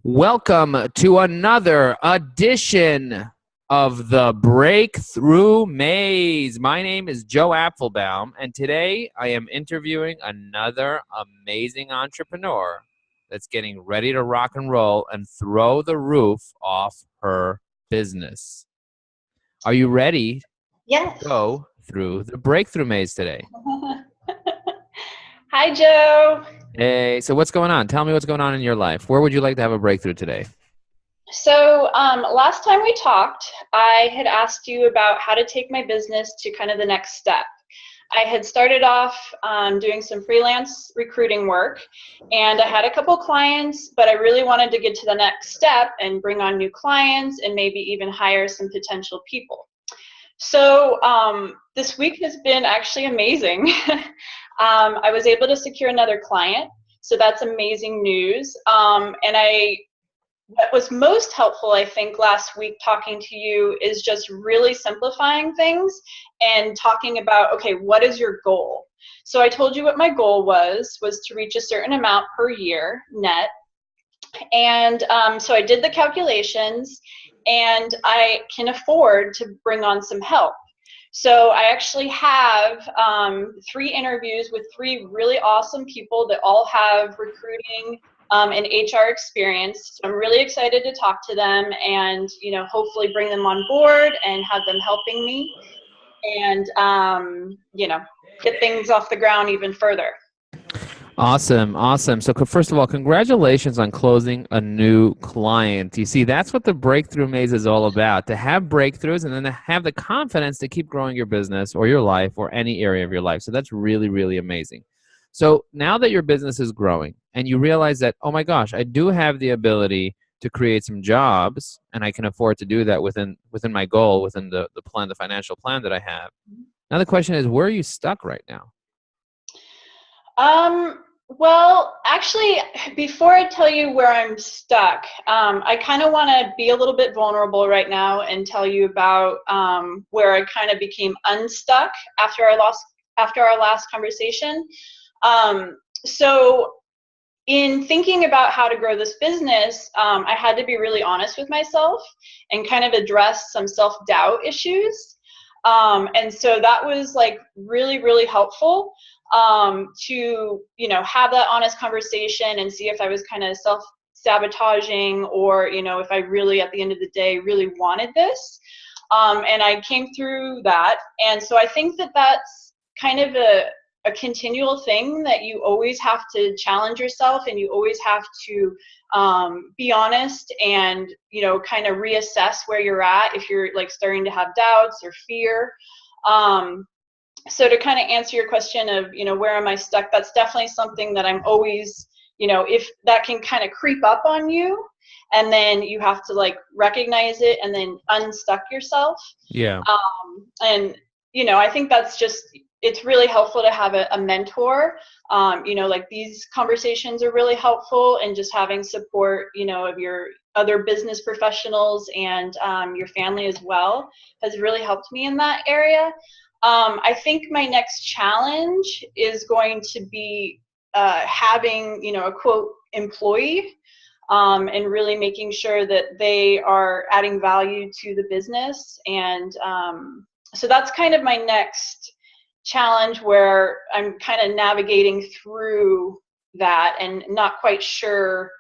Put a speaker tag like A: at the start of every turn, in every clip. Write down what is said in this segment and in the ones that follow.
A: Welcome to another edition of the Breakthrough Maze. My name is Joe Apfelbaum, and today I am interviewing another amazing entrepreneur that's getting ready to rock and roll and throw the roof off her business. Are you ready
B: Yes.
A: to go through the Breakthrough Maze today?
B: Hi, Joe.
A: Hey, so what's going on? Tell me what's going on in your life. Where would you like to have a breakthrough today?
B: So last time we talked, I had asked you about how to take my business to kind of the next step. I had started off doing some freelance recruiting work, and I had a couple clients, but I really wanted to get to the next step and bring on new clients and maybe even hire some potential people. So this week has been actually amazing. I was able to secure another client, so that's amazing news. What was most helpful, I think, last week talking to you is just really simplifying things and talking about, okay, what is your goal? So I told you what my goal was to reach a certain amount per year net. And so I did the calculations, and I can afford to bring on some help. So I actually have 3 interviews with 3 really awesome people that all have recruiting and HR experience. So I'm really excited to talk to them and, hopefully bring them on board and have them helping me and, get things off the ground even further.
A: Awesome. Awesome. So first of all, congratulations on closing a new client. You see, that's what the Breakthrough Maze is all about, to have breakthroughs and then to have the confidence to keep growing your business or your life or any area of your life. So that's really, really amazing. So now that your business is growing and you realize that, oh my gosh, I do have the ability to create some jobs and I can afford to do that within my goal, within the plan, the financial plan that I have. Now the question is, where are you stuck right now?
B: Well, actually, before I tell you where I'm stuck, I kind of want to be a little bit vulnerable right now and tell you about where I kind of became unstuck after our last conversation. So in thinking about how to grow this business, I had to be really honest with myself and kind of address some self-doubt issues. And so that was like really, really helpful to, have that honest conversation and see if I was kind of self-sabotaging or, if I really, at the end of the day, really wanted this. And I came through that. And so I think that that's kind of a continual thing that you always have to challenge yourself, and you always have to be honest and, kind of reassess where you're at if you're like starting to have doubts or fear. So to kind of answer your question of, where am I stuck? That's definitely something that I'm always, if that can kind of creep up on you, and then you have to like recognize it and then unstuck yourself.
A: Yeah.
B: And, I think that's just, it's really helpful to have a mentor. Like these conversations are really helpful, and just having support, of your other business professionals and your family as well has really helped me in that area. I think my next challenge is going to be having, a quote employee, and really making sure that they are adding value to the business. And so that's kind of my next challenge, where I'm kind of navigating through that and not quite sure,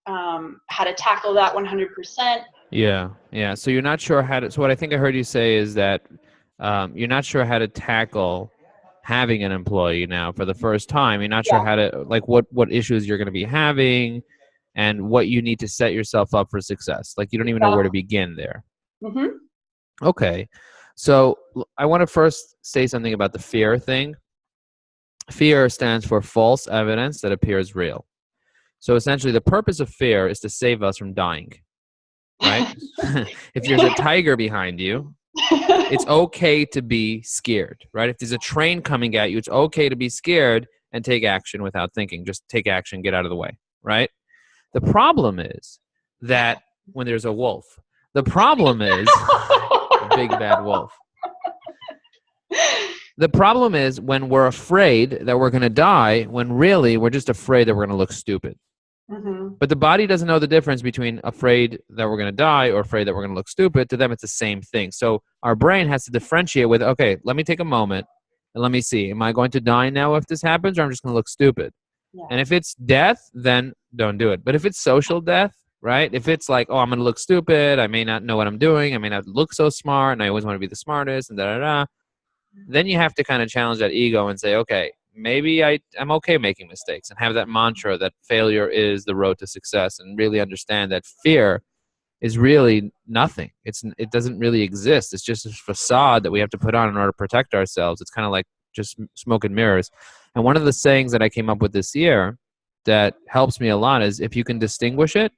B: how to tackle that 100%.
A: Yeah, yeah. So you're not sure how to. So what I think I heard you say is that you're not sure how to tackle having an employee now for the first time. You're not sure
B: Yeah.
A: how to, like, what issues you're going to be having, and what you need to set yourself up for success. Like you don't even know where to begin there.
B: Mm-hmm.
A: Okay, so I want to first say something about the fear thing. Fear stands for false evidence that appears real. So essentially, the purpose of fear is to save us from dying. Right? If there's a tiger behind you, it's okay to be scared, right? If there's a train coming at you, it's okay to be scared and take action without thinking. Just take action, get out of the way, right? The problem is that when there's a wolf, the problem is a big bad wolf. The problem is when we're afraid that we're going to die, when really we're just afraid that we're going to look stupid.
B: Mhm.
A: But the body doesn't know the difference between afraid that we're going to die or afraid that we're going to look stupid. To them, it's the same thing. So our brain has to differentiate with, okay, let me take a moment and let me see. Am I going to die now if this happens, or I'm just going to look stupid?
B: Yeah.
A: And if it's death, then don't do it. But if it's social death, right? If it's like, oh, I'm going to look stupid, I may not know what I'm doing, I may not look so smart, and I always want to be the smartest, and da da da, then you have to kind of challenge that ego and say, okay, maybe I'm okay making mistakes, and have that mantra that failure is the road to success, and really understand that fear is really nothing. It doesn't really exist. It's just a facade that we have to put on in order to protect ourselves. It's kind of like just smoke and mirrors. And one of the sayings that I came up with this year that helps me a lot is, if you can distinguish it,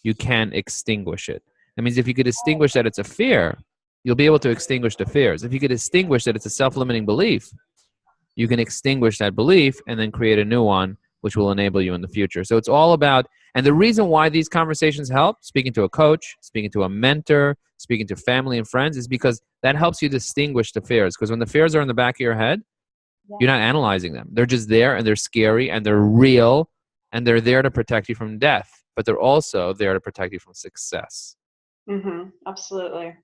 A: you can extinguish it. That means if you could distinguish that it's a fear, you'll be able to extinguish the fears. If you could distinguish that it's a self-limiting belief, you can extinguish that belief and then create a new one, which will enable you in the future. So it's all about, and the reason why these conversations help, speaking to a coach, speaking to a mentor, speaking to family and friends, is because that helps you distinguish the fears. Because when the fears are in the back of your head, you're not analyzing them. They're just there, and they're scary, and they're real, and they're there to protect you from death. But they're also there to protect you from success.
B: Absolutely.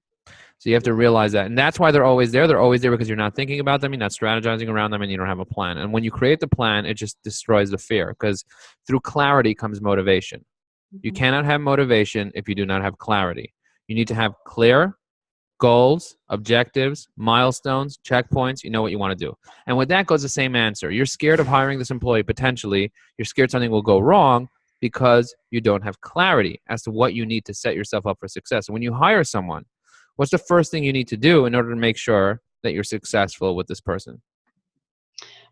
A: So you have to realize that. And that's why they're always there. They're always there because you're not thinking about them, you're not strategizing around them, and you don't have a plan. And when you create the plan, it just destroys the fear, because through clarity comes motivation. You cannot have motivation if you do not have clarity. You need to have clear goals, objectives, milestones, checkpoints. You know what you want to do. And with that goes the same answer. You're scared of hiring this employee potentially. You're scared something will go wrong because you don't have clarity as to what you need to set yourself up for success. And when you hire someone, what's the first thing you need to do in order to make sure that you're successful with this person?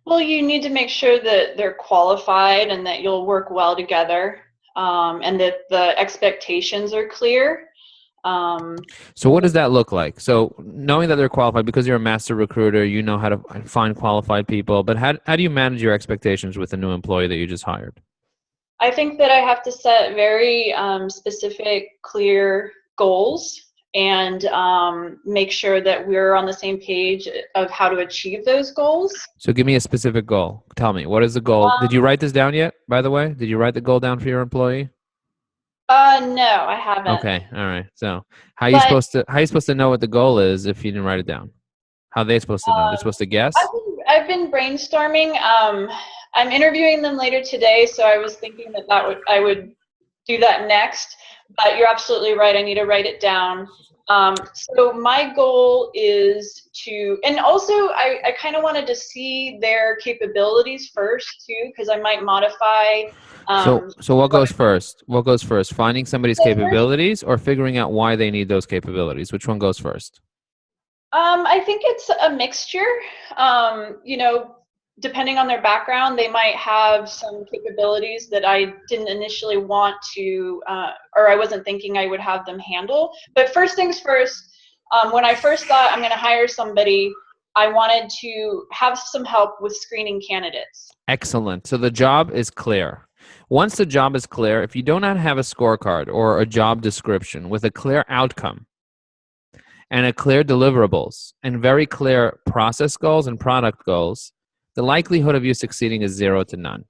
B: Well, you need to make sure that they're qualified and that you'll work well together, and that the expectations are clear.
A: So what does that look like? So knowing that they're qualified, because you're a master recruiter, you know how to find qualified people, but how do you manage your expectations with a new employee that you just hired?
B: I think that I have to set very specific, clear goals, and make sure that we're on the same page of how to achieve those goals.
A: So give me a specific goal. Tell me, what is the goal? Did you write this down yet, by the way? Did you write the goal down for your employee?
B: No, I haven't.
A: Okay, all right. So how are you
B: But
A: supposed to know what the goal is if you didn't write it down? How are they supposed to know? They're supposed to guess?
B: I've been brainstorming. I'm interviewing them later today, so I was thinking that I would do that next. But you're absolutely right. I need to write it down. So my goal is to, and also I kind of wanted to see their capabilities first too, because I might modify.
A: So what goes first? What goes first? Finding somebody's capabilities or figuring out why they need those capabilities? Which one goes first?
B: I think it's a mixture. You know, depending on their background, they might have some capabilities that I didn't initially want to, or I wasn't thinking I would have them handle. But first things first, when I first thought I'm going to hire somebody, I wanted to have some help with screening candidates.
A: Excellent. So the job is clear. Once the job is clear, if you do not have a scorecard or a job description with a clear outcome and a clear deliverables and very clear process goals and product goals, the likelihood of you succeeding is 0 to none.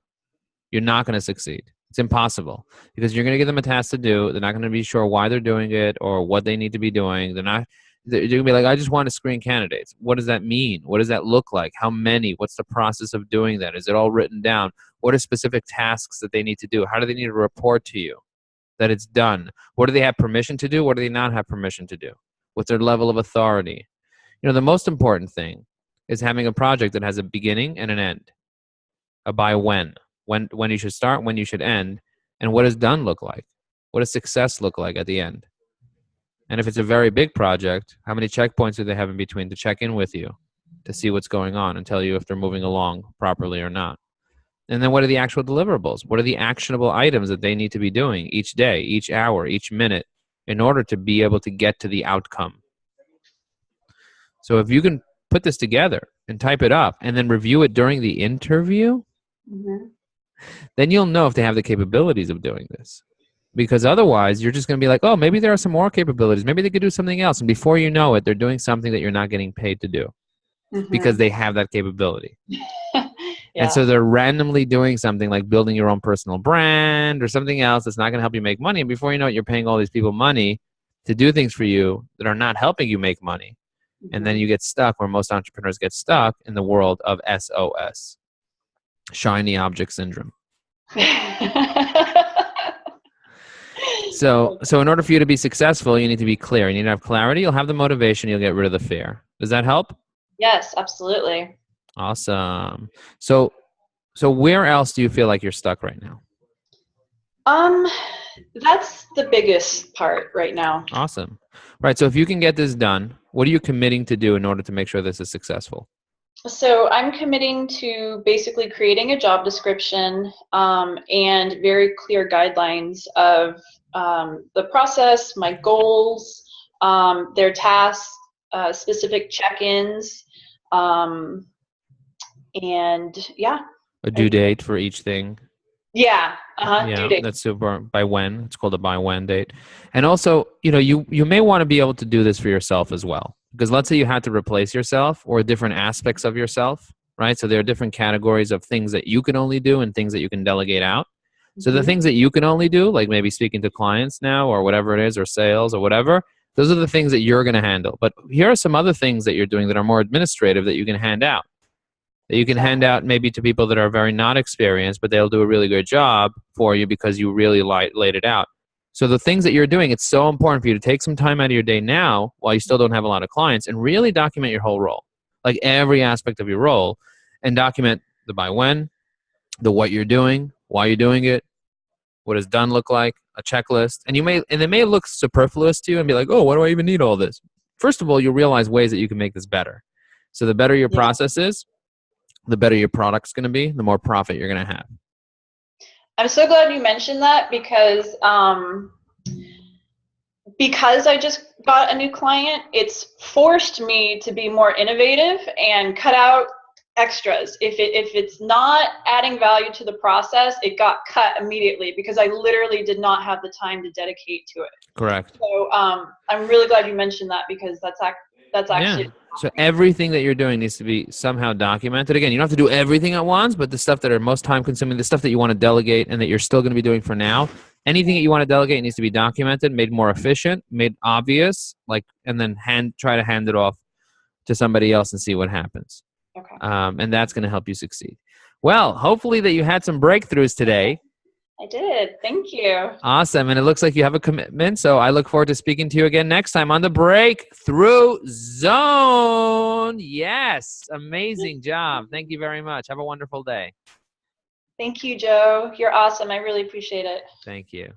A: You're not going to succeed. It's impossible, because you're going to give them a task to do. They're not going to be sure why they're doing it or what they need to be doing. They're going to be like, I just want to screen candidates. What does that mean? What does that look like? How many? What's the process of doing that? Is it all written down? What are specific tasks that they need to do? How do they need to report to you that it's done? What do they have permission to do? What do they not have permission to do? What's their level of authority? You know, the most important thing is having a project that has a beginning and an end. A by when you should start, when you should end, and what does done look like? What does success look like at the end? And if it's a very big project, how many checkpoints do they have in between to check in with you, to see what's going on and tell you if they're moving along properly or not? And then what are the actual deliverables? What are the actionable items that they need to be doing each day, each hour, each minute in order to be able to get to the outcome? So if you can put this together and type it up and then review it during the interview, then you'll know if they have the capabilities of doing this. Because otherwise, you're just going to be like, oh, maybe there are some more capabilities. Maybe they could do something else. And before you know it, they're doing something that you're not getting paid to do because they have that capability. And
B: Yeah.
A: so they're randomly doing something like building your own personal brand or something else that's not going to help you make money. And before you know it, you're paying all these people money to do things for you that are not helping you make money. And then
B: Mhm.
A: you get stuck where most entrepreneurs get stuck in the world of SOS, shiny object syndrome. So in order for you to be successful, you need to be clear. You need to have clarity. You'll have the motivation. You'll get rid of the fear. Does that help?
B: Yes, absolutely.
A: Awesome. So where else do you feel like you're stuck right now?
B: Um, that's the biggest part right now.
A: Awesome. Right. So if you can get this done, what are you committing to do in order to make sure this is successful?
B: So I'm committing to basically creating a job description and very clear guidelines of the process, my goals, their tasks, specific check-ins, um, and yeah,
A: A due date for each thing.
B: yeah, due
A: Yeah,
B: date.
A: that's super. By when? It's called a by when date. And also, you may want to be able to do this for yourself as well. Because let's say you had to replace yourself or different aspects of yourself, right? So there are different categories of things that you can only do and things that you can delegate out. So the
B: Mhm.
A: things that you can only do, like maybe speaking to clients now or whatever it is, or sales or whatever, those are the things that you're going to handle. But here are some other things that you're doing that are more administrative that you can hand out. That you can hand
B: Exactly.
A: out maybe to people that are very not experienced, but they'll do a really good job for you because you really laid it out. So the things that you're doing, it's so important for you to take some time out of your day now while you still don't have a lot of clients and really document your whole role, like every aspect of your role, and document the by when, the what you're doing, why you're doing it, what does done look like, a checklist. And it may look superfluous to you and be like, oh, why do I even need all this? First of all, you'll realize ways that you can make this better. So the better your
B: Yeah.
A: process is, the better your product's going to be, the more profit you're going to have.
B: I'm so glad you mentioned that because I just got a new client, it's forced me to be more innovative and cut out extras. If it's not adding value to the process, it got cut immediately because I literally did not have the time to dedicate to it.
A: Correct.
B: So I'm really glad you mentioned that because that's
A: Yeah.
B: actually
A: So everything that you're doing needs to be somehow documented. Again, you don't have to do everything at once, but the stuff that are most time consuming, the stuff that you want to delegate and that you're still going to be doing for now, anything that you want to delegate needs to be documented, made more efficient, made obvious, and then try to hand it off to somebody else and see what happens.
B: okay.
A: And that's going to help you succeed. Well, hopefully that you had some breakthroughs today.
B: I did. Thank you.
A: Awesome. And it looks like you have a commitment. So I look forward to speaking to you again next time on the Breakthrough Zone. Yes. Amazing job. Thank you very much. Have a wonderful day.
B: Thank you, Joe. You're awesome. I really appreciate it.
A: Thank you.